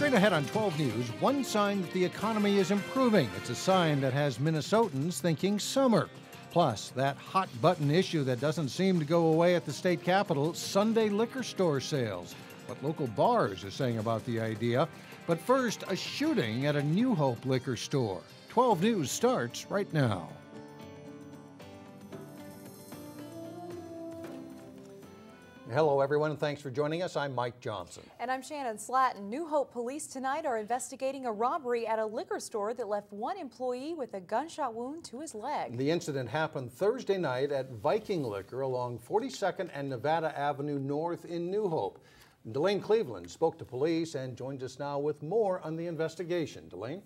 Straight ahead on 12 News, one sign that the economy is improving. It's a sign that has Minnesotans thinking summer. Plus, that hot-button issue that doesn't seem to go away at the state capitol, Sunday liquor store sales. What local bars are saying about the idea. But first, a shooting at a New Hope liquor store. 12 News starts right now. Hello, everyone, and thanks for joining us. I'm Mike Johnson. And I'm Shannon Slatton. New Hope police tonight are investigating a robbery at a liquor store that left one employee with a gunshot wound to his leg. The incident happened Thursday night at Viking Liquor along 42nd and Nevada Avenue North in New Hope. Delane Cleveland spoke to police and joins us now with more on the investigation. Delane?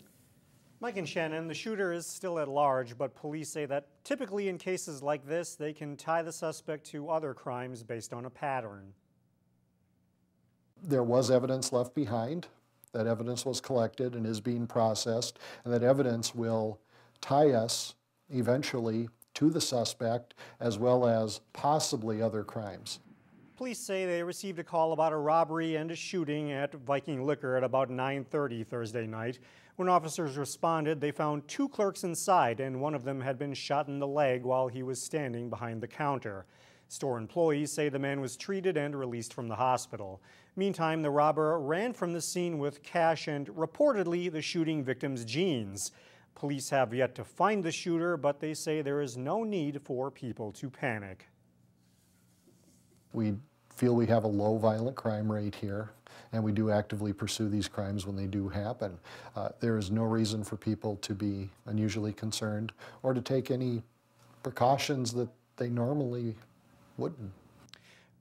Mike and Shannon, the shooter is still at large, but police say that typically in cases like this, they can tie the suspect to other crimes based on a pattern. There was evidence left behind. That evidence was collected and is being processed, and that evidence will tie us eventually to the suspect as well as possibly other crimes. Police say they received a call about a robbery and a shooting at Viking Liquor at about 9:30 Thursday night. When officers responded, they found two clerks inside, and one of them had been shot in the leg while he was standing behind the counter. Store employees say the man was treated and released from the hospital. Meantime, the robber ran from the scene with cash and reportedly the shooting victim's jeans. Police have yet to find the shooter, but they say there is no need for people to panic. We feel we have a low violent crime rate here, and we do actively pursue these crimes when they do happen. There is no reason for people to be unusually concerned or to take any precautions that they normally wouldn't.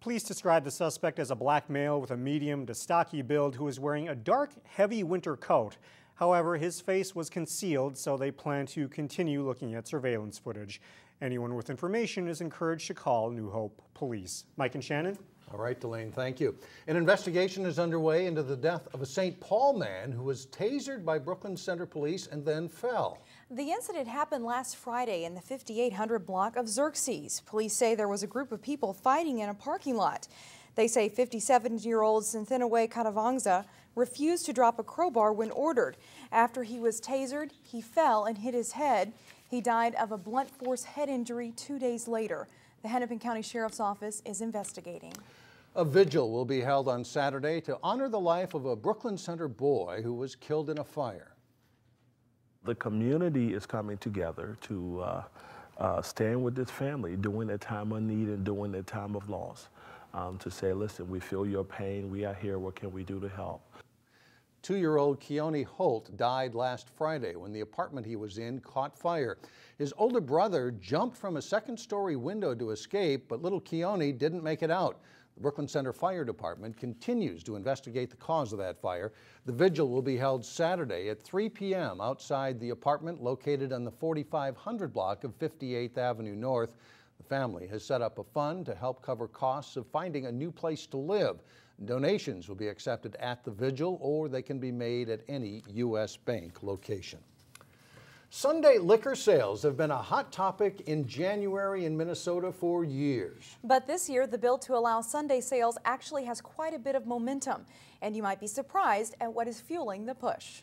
Police describe the suspect as a black male with a medium to stocky build who is wearing a dark, heavy winter coat. However, his face was concealed, so they plan to continue looking at surveillance footage. Anyone with information is encouraged to call New Hope Police. Mike and Shannon? All right, Delane, thank you. An investigation is underway into the death of a St. Paul man who was tasered by Brooklyn Center Police and then fell. The incident happened last Friday in the 5800 block of Xerxes. Police say there was a group of people fighting in a parking lot. They say 57-year-old Centennial Karavangza refused to drop a crowbar when ordered. After he was tasered, he fell and hit his head. He died of a blunt force head injury 2 days later. The Hennepin County Sheriff's Office is investigating. A vigil will be held on Saturday to honor the life of a Brooklyn Center boy who was killed in a fire. The community is coming together to stand with this family during their time of need and during their time of loss. To say, listen, we feel your pain, we are here, what can we do to help? 2-year-old Keoni Holt died last Friday when the apartment he was in caught fire. His older brother jumped from a second-story window to escape, but little Keoni didn't make it out. The Brooklyn Center Fire Department continues to investigate the cause of that fire. The vigil will be held Saturday at 3 p.m. outside the apartment located on the 4500 block of 58th Avenue North. The family has set up a fund to help cover costs of finding a new place to live. Donations will be accepted at the vigil, or they can be made at any U.S. Bank location. Sunday liquor sales have been a hot topic in January in Minnesota for years. But this year, the bill to allow Sunday sales actually has quite a bit of momentum, and you might be surprised at what is fueling the push.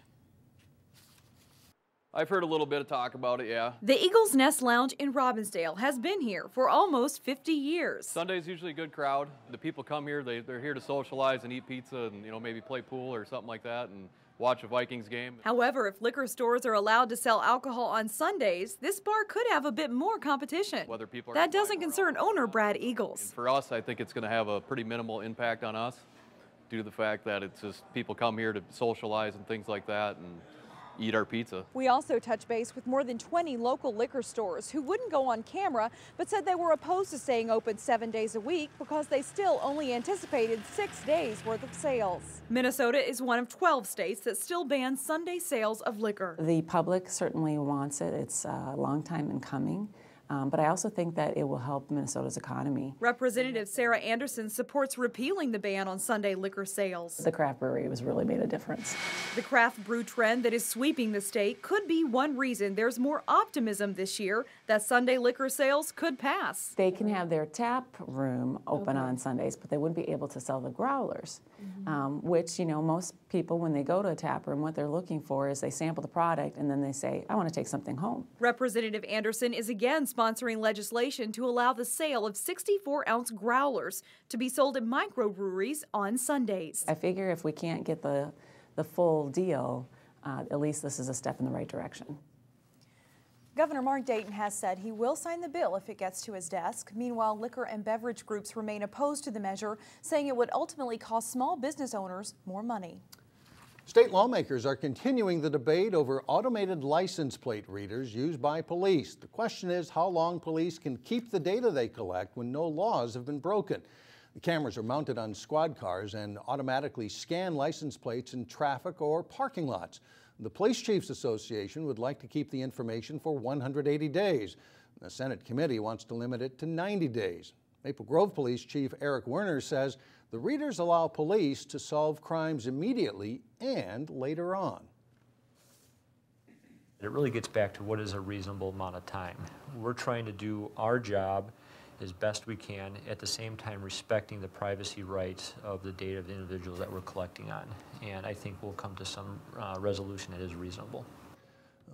I've heard a little bit of talk about it, yeah. The Eagle's Nest Lounge in Robbinsdale has been here for almost 50 years. Sunday's usually a good crowd. The people come here, they're here to socialize and eat pizza and, you know, maybe play pool or something like that and watch a Vikings game. However, if liquor stores are allowed to sell alcohol on Sundays, this bar could have a bit more competition. Whether people that doesn't concern owner Brad Eagles. And for us, I think it's going to have a pretty minimal impact on us due to the fact that it's just people come here to socialize and things like that and eat our pizza. We also touched base with more than 20 local liquor stores who wouldn't go on camera, but said they were opposed to staying open 7 days a week because they still only anticipated 6 days worth of sales. Minnesota is one of 12 states that still ban Sunday sales of liquor. The public certainly wants it. It's a long time in coming. But I also think that it will help Minnesota's economy. Representative Sarah Anderson supports repealing the ban on Sunday liquor sales. The craft brewery has really made a difference. The craft brew trend that is sweeping the state could be one reason there's more optimism this year that Sunday liquor sales could pass. They can have their tap room open on Sundays, but they wouldn't be able to sell the growlers, which, you know, most people when they go to a tap room, what they're looking for is they sample the product and then they say, I want to take something home. Representative Anderson is again sponsoring legislation to allow the sale of 64-ounce growlers to be sold at microbreweries on Sundays. I figure if we can't get the full deal, at least this is a step in the right direction. Governor Mark Dayton has said he will sign the bill if it gets to his desk. Meanwhile, liquor and beverage groups remain opposed to the measure, saying it would ultimately cost small business owners more money. State lawmakers are continuing the debate over automated license plate readers used by police. The question is how long police can keep the data they collect when no laws have been broken. The cameras are mounted on squad cars and automatically scan license plates in traffic or parking lots. The Police Chiefs Association would like to keep the information for 180 days. The Senate committee wants to limit it to 90 days. Maple Grove Police Chief Eric Werner says the readers allow police to solve crimes immediately and later on. It really gets back to what is a reasonable amount of time. We're trying to do our job as best we can, at the same time respecting the privacy rights of the data of the individuals that we're collecting on. And I think we'll come to some resolution that is reasonable.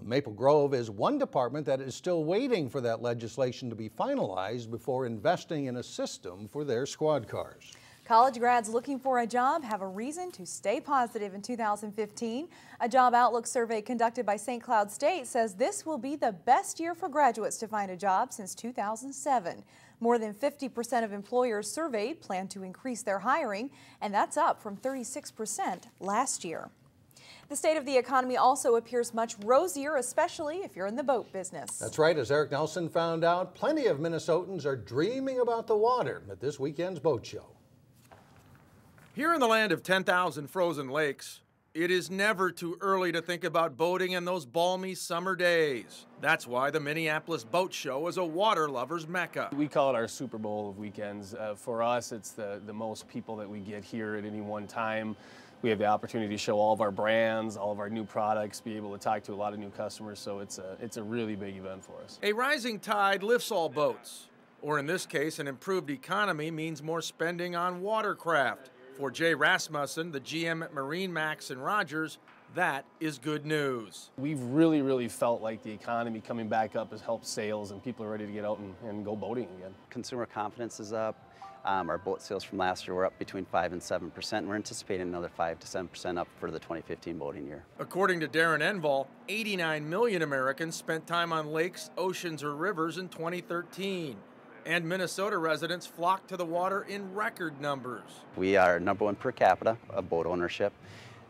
Maple Grove is one department that is still waiting for that legislation to be finalized before investing in a system for their squad cars. College grads looking for a job have a reason to stay positive in 2015. A job outlook survey conducted by St. Cloud State says this will be the best year for graduates to find a job since 2007. More than 50% of employers surveyed plan to increase their hiring, and that's up from 36% last year. The state of the economy also appears much rosier, especially if you're in the boat business. That's right. As Eric Nelson found out, plenty of Minnesotans are dreaming about the water at this weekend's boat show. Here in the land of 10,000 frozen lakes, it is never too early to think about boating in those balmy summer days. That's why the Minneapolis Boat Show is a water lover's mecca. We call it our Super Bowl of weekends. For us, it's the most people that we get here at any one time. We have the opportunity to show all of our brands, all of our new products, be able to talk to a lot of new customers, so it's a really big event for us. A rising tide lifts all boats, or in this case, an improved economy means more spending on watercraft. For Jay Rasmussen, the GM at Marine Max and Rogers, that is good news. We've really felt like the economy coming back up has helped sales and people are ready to get out and go boating again. Consumer confidence is up. Our boat sales from last year were up between 5 and 7%. And we're anticipating another 5 to 7% up for the 2015 boating year. According to Darren Enval, 89 million Americans spent time on lakes, oceans, or rivers in 2013. And Minnesota residents flock to the water in record numbers. We are #1 per capita of boat ownership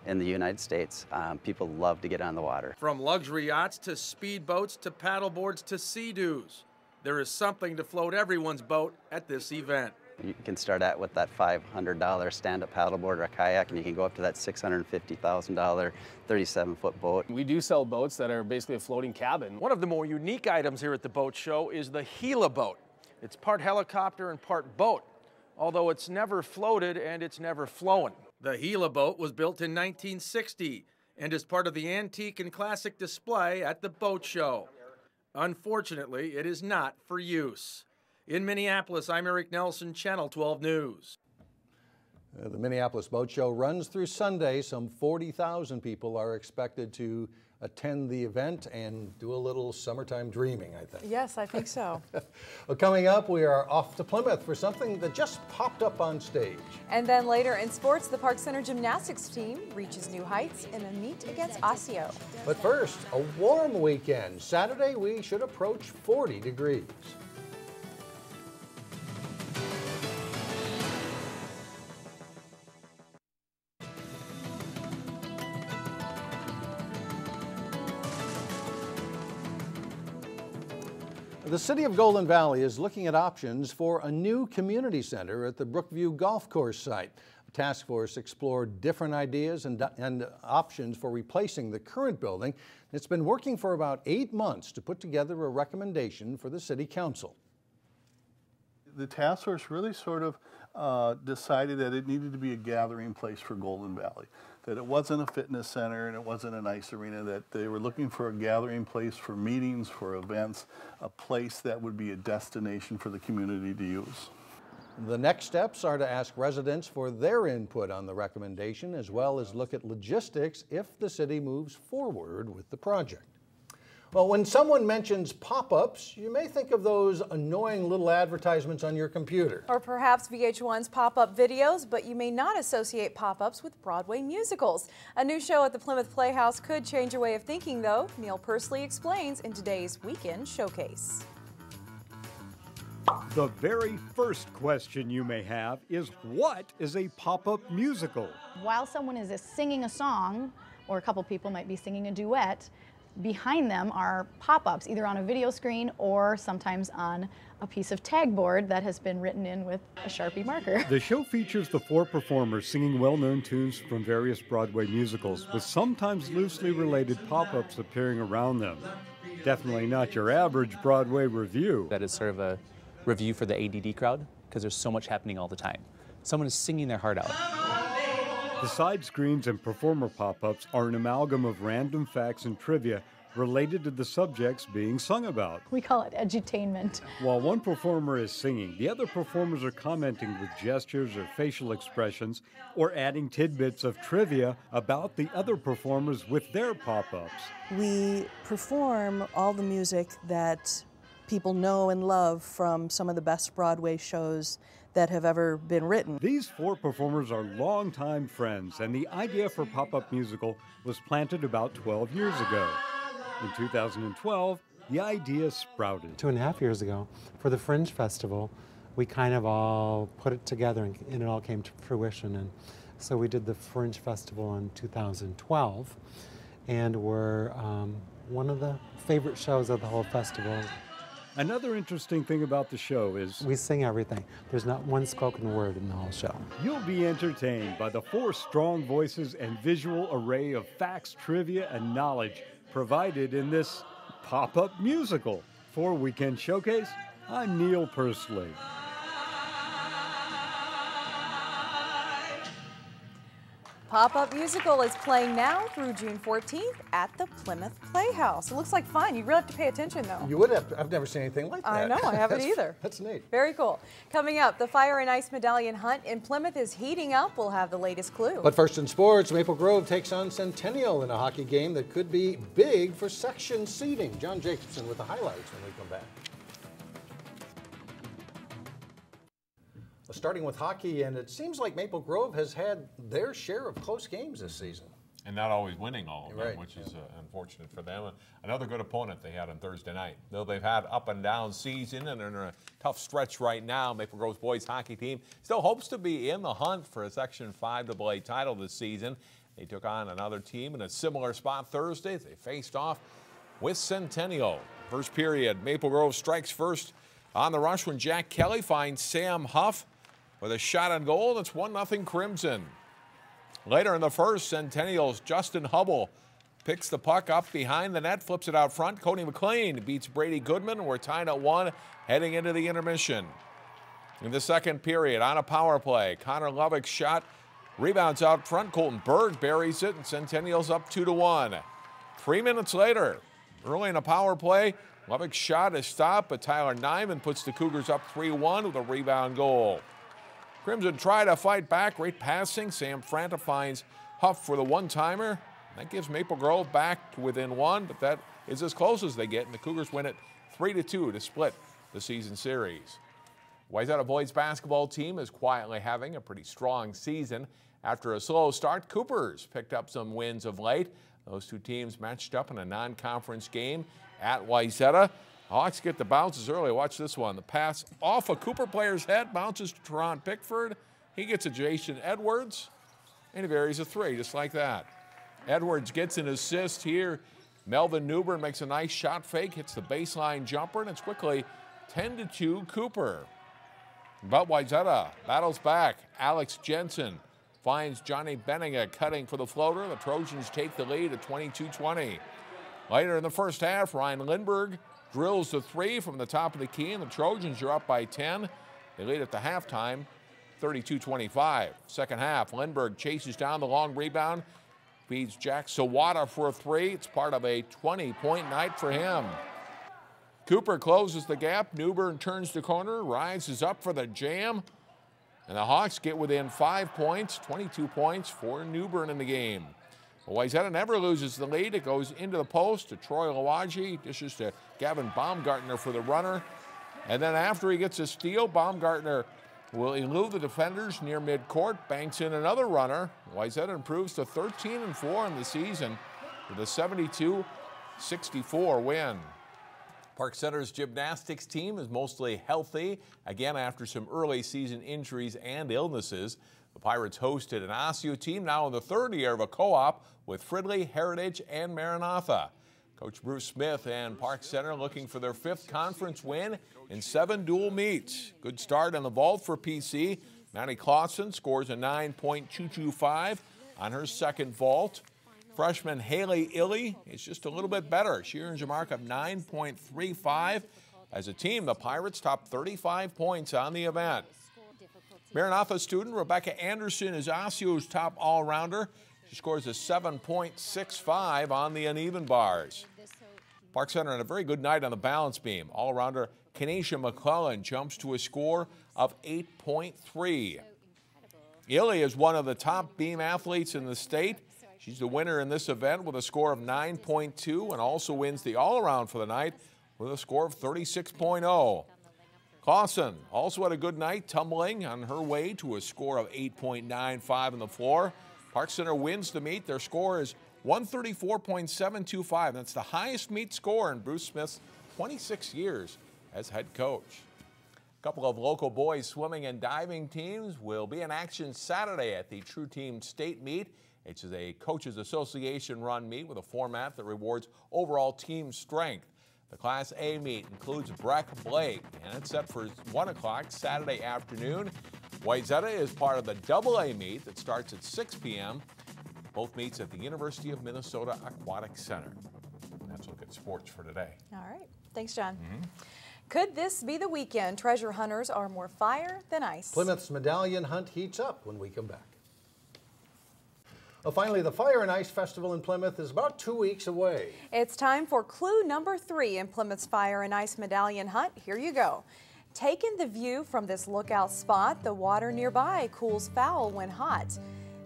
in the United States. People love to get on the water. From luxury yachts to speedboats to paddleboards to sea-doos, there is something to float everyone's boat at this event. You can start out with that $500 stand-up paddleboard or a kayak, and you can go up to that $650,000 37-foot boat. We do sell boats that are basically a floating cabin. One of the more unique items here at the boat show is the Gila boat. It's part helicopter and part boat, although it's never floated and it's never flown. The Gila boat was built in 1960 and is part of the antique and classic display at the boat show. Unfortunately, it is not for use. In Minneapolis, I'm Eric Nelson, Channel 12 News. The Minneapolis Boat Show runs through Sunday. Some 40,000 people are expected to attend the event and do a little summertime dreaming, I think. Yes, I think so. Well, coming up, we are off to Plymouth for something that just popped up on stage. And then later in sports, the Park Center Gymnastics team reaches new heights in a meet against Osseo. But first, a warm weekend. Saturday, we should approach 40 degrees. The City of Golden Valley is looking at options for a new community center at the Brookview Golf Course site. task force explored different ideas and options for replacing the current building. It's been working for about 8 months to put together a recommendation for the City Council. The task force really sort of decided that it needed to be a gathering place for Golden Valley, that it wasn't a fitness center and it wasn't an ice arena, that they were looking for a gathering place for meetings, for events, a place that would be a destination for the community to use. The next steps are to ask residents for their input on the recommendation, as well as look at logistics if the city moves forward with the project. Well, when someone mentions pop-ups, you may think of those annoying little advertisements on your computer. Or perhaps VH1's pop-up videos, but you may not associate pop-ups with Broadway musicals. A new show at the Plymouth Playhouse could change your way of thinking, though. Neil Persley explains in today's Weekend Showcase. The very first question you may have is, what is a pop-up musical? While someone is singing a song, or a couple people might be singing a duet, behind them are pop-ups, either on a video screen or sometimes on a piece of tag board that has been written in with a Sharpie marker. The show features the 4 performers singing well-known tunes from various Broadway musicals, with sometimes loosely related pop-ups appearing around them. Definitely not your average Broadway review. That is sort of a review for the ADD crowd, because there's so much happening all the time. Someone is singing their heart out. The side screens and performer pop-ups are an amalgam of random facts and trivia related to the subjects being sung about. We call it edutainment. While one performer is singing, the other performers are commenting with gestures or facial expressions, or adding tidbits of trivia about the other performers with their pop-ups. We perform all the music that people know and love from some of the best Broadway shows that have ever been written. These 4 performers are longtime friends, and the idea for Pop-Up Musical was planted about 12 years ago. In 2012, the idea sprouted. 2.5 years ago, for the Fringe Festival, we kind of all put it together and it all came to fruition. And so we did the Fringe Festival in 2012, and we're one of the favorite shows of the whole festival. Another interesting thing about the show is we sing everything. There's not one spoken word in the whole show. You'll be entertained by the 4 strong voices and visual array of facts, trivia, and knowledge provided in this pop-up musical. For Weekend Showcase, I'm Neil Persley. Pop-Up Musical is playing now through June 14th at the Plymouth Playhouse. It looks like fun. You really have to pay attention, though. You would have. I've never seen anything like that. I know. I haven't either. That's neat. Very cool. Coming up, the Fire and Ice Medallion hunt in Plymouth is heating up. We'll have the latest clue. But first in sports, Maple Grove takes on Centennial in a hockey game that could be big for section seating. John Jacobson with the highlights when we come back. Starting with hockey, and it seems like Maple Grove has had their share of close games this season. And not always winning all of them, right, which is unfortunate for them. Another good opponent they had on Thursday night. Though they've had up and down season and are in a tough stretch right now, Maple Grove's boys hockey team still hopes to be in the hunt for a Section 5 AA title this season. They took on another team in a similar spot Thursday. They faced off with Centennial. First period, Maple Grove strikes first on the rush when Jack Kelly finds Sam Huff with a shot on goal. It's 1-0 Crimson. Later in the first, Centennial's Justin Hubble picks the puck up behind the net, flips it out front. Cody McLean beats Brady Goodman. We're tied at 1 heading into the intermission. In the second period, on a power play, Connor Lovick's shot rebounds out front. Colton Berg buries it, and Centennial's up 2-1. 3 minutes later, early in a power play, Lovick's shot is stopped, but Tyler Nyman puts the Cougars up 3-1 with a rebound goal. Crimson try to fight back. Great passing. Sam Franta finds Huff for the one-timer. That gives Maple Grove back to within 1, but that is as close as they get, and the Cougars win it 3-2 to split the season series. Wayzata boys basketball team is quietly having a pretty strong season. After a slow start, Coopers picked up some wins of late. Those 2 teams matched up in a non-conference game at Wayzata. Hawks get the bounces early. Watch this one. The pass off a Cooper player's head, bounces to Teron Pickford. He gets a Jason Edwards, and he buries a 3 just like that. Edwards gets an assist here. Melvin Newbern makes a nice shot fake, hits the baseline jumper, and it's quickly 10-2 Cooper. But Wayzata battles back. Alex Jensen finds Johnny Benninga cutting for the floater. The Trojans take the lead at 22-20. Later in the first half, Ryan Lindbergh drills the three from the top of the key, and the Trojans are up by 10. They lead at the halftime, 32-25. Second half, Lindbergh chases down the long rebound, feeds Jack Sawada for a three. It's part of a 20-point night for him. Cooper closes the gap. Newbern turns the corner, rises up for the jam, and the Hawks get within 5 points, 22 points for Newbern in the game. Wayzata never loses the lead. It goes into the post to Troy Lawaji, dishes to Gavin Baumgartner for the runner. And then after he gets a steal, Baumgartner will elude the defenders near midcourt, banks in another runner. Wayzata improves to 13-4 in the season with a 72-64 win. Park Center's gymnastics team is mostly healthy, again after some early season injuries and illnesses. The Pirates hosted an Osseo team now in the third year of a co-op with Fridley, Heritage, and Maranatha. Coach Bruce Smith and Park Center looking for their 5th conference win in 7 dual meets. Good start on the vault for PC. Manny Clausen scores a 9.225 on her second vault. Freshman Haley Illy is just a little bit better. She earns a mark of 9.35. As a team, the Pirates top 35 points on the event. Maranatha student Rebecca Anderson is Osseo's top all-rounder. She scores a 7.65 on the uneven bars. Park Center had a very good night on the balance beam. All-rounder Kenesha McClellan jumps to a score of 8.3. Illy is one of the top beam athletes in the state. She's the winner in this event with a score of 9.2 and also wins the all-around for the night with a score of 36.0. Clausen also had a good night, tumbling on her way to a score of 8.95 on the floor. Park Center wins the meet. Their score is 134.725. That's the highest meet score in Bruce Smith's 26 years as head coach. A couple of local boys swimming and diving teams will be in action Saturday at the True Team State Meet. It's a Coaches Association run meet with a format that rewards overall team strength. The Class A meet includes Breck Blake, and it's set for 1 o'clock Saturday afternoon. Wayzata is part of the AA meet that starts at 6 p.m. Both meets at the University of Minnesota Aquatic Center. And that's a look at sports for today. All right. Thanks, John. Could this be the weekend? Treasure hunters are more fire than ice. Plymouth's Medallion hunt heats up when we come back. Well, finally, the Fire and Ice Festival in Plymouth is about 2 weeks away. It's time for clue number 3 in Plymouth's Fire and Ice Medallion hunt. Here you go. Take in the view from this lookout spot. The water nearby cools foul when hot.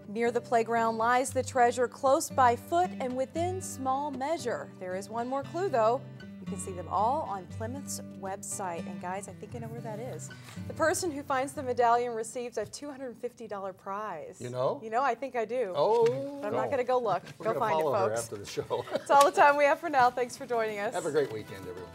Near the playground lies the treasure, close by foot and within small measure. There is one more clue, though. You can see them all on Plymouth's website. And guys, I think I know where that is. The person who finds the medallion receives a $250 prize. You know? You know, I think I do. Oh. But I'm not going to go look. We're go find it, follow her folks. after the show. That's all the time we have for now. Thanks for joining us. Have a great weekend, everyone.